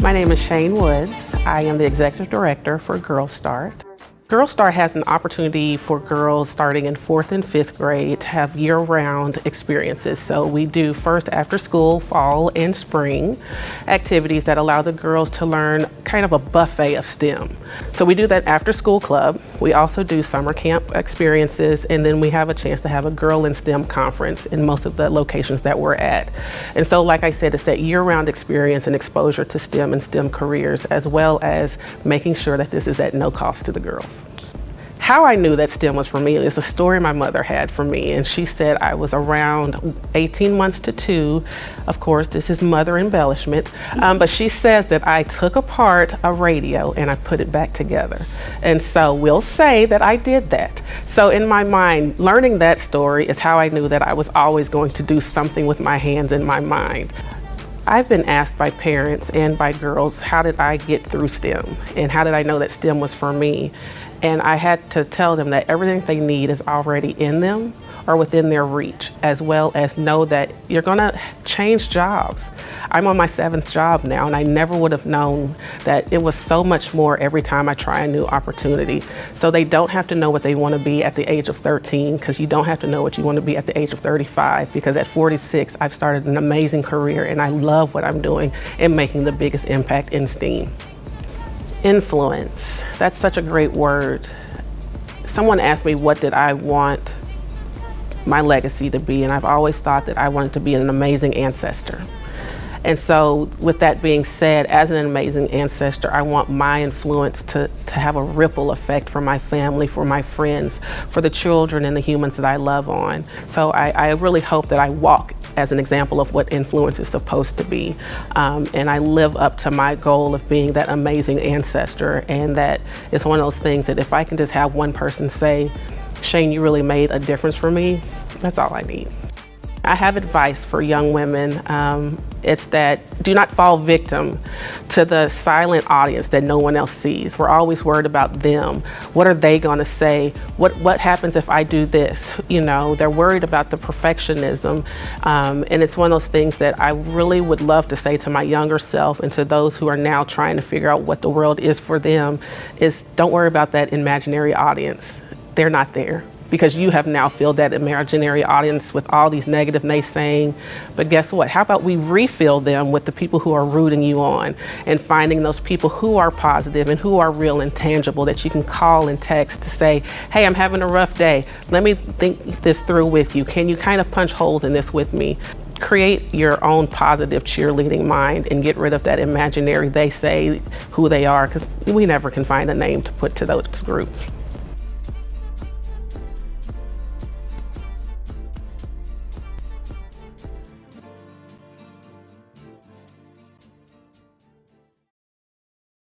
My name is Shane Woods. I am the Executive Director for Girlstart. Girlstart has an opportunity for girls starting in 4th and 5th grade to have year-round experiences. So we do first after school, fall and spring activities that allow the girls to learn kind of a buffet of STEM. So we do that after school club. We also do summer camp experiences, and then we have a chance to have a Girl in STEM conference in most of the locations that we're at. And so like I said, it's that year-round experience and exposure to STEM and STEM careers, as well as making sure that this is at no cost to the girls. How I knew that STEM was for me is a story my mother had for me, and she said I was around 18 months to 2. Of course, this is mother embellishment, but she says that I took apart a radio and I put it back together. And so we'll say that I did that. So in my mind, learning that story is how I knew that I was always going to do something with my hands and my mind. I've been asked by parents and by girls, how did I get through STEM? And how did I know that STEM was for me? And I had to tell them that everything they need is already in them or within their reach, as well as know that you're gonna change jobs. I'm on my 7th job now, and I never would have known that it was so much more every time I try a new opportunity. So they don't have to know what they want to be at the age of 13, because you don't have to know what you want to be at the age of 35, because at 46, I've started an amazing career and I love what I'm doing and making the biggest impact in STEAM. Influence, that's such a great word. Someone asked me what did I want my legacy to be, and I've always thought that I wanted to be an amazing ancestor. And so with that being said, as an amazing ancestor, I want my influence to have a ripple effect for my family, for my friends, for the children and the humans that I love on. So I really hope that I walk as an example of what influence is supposed to be. And I live up to my goal of being that amazing ancestor, and that it's one of those things that if I can just have one person say, Shane, you really made a difference for me, that's all I need. I have advice for young women. It's that do not fall victim to the silent audience that no one else sees. We're always worried about them. What are they gonna say? What happens if I do this? You know, they're worried about the perfectionism. And it's one of those things that I really would love to say to my younger self and to those who are now trying to figure out what the world is for them, is don't worry about that imaginary audience. They're not there, because you have now filled that imaginary audience with all these negative naysaying. But guess what? How about we refill them with the people who are rooting you on, and finding those people who are positive and who are real and tangible that you can call and text to say, hey, I'm having a rough day. Let me think this through with you. Can you kind of punch holes in this with me? Create your own positive cheerleading mind and get rid of that imaginary they say who they are, because we never can find a name to put to those groups.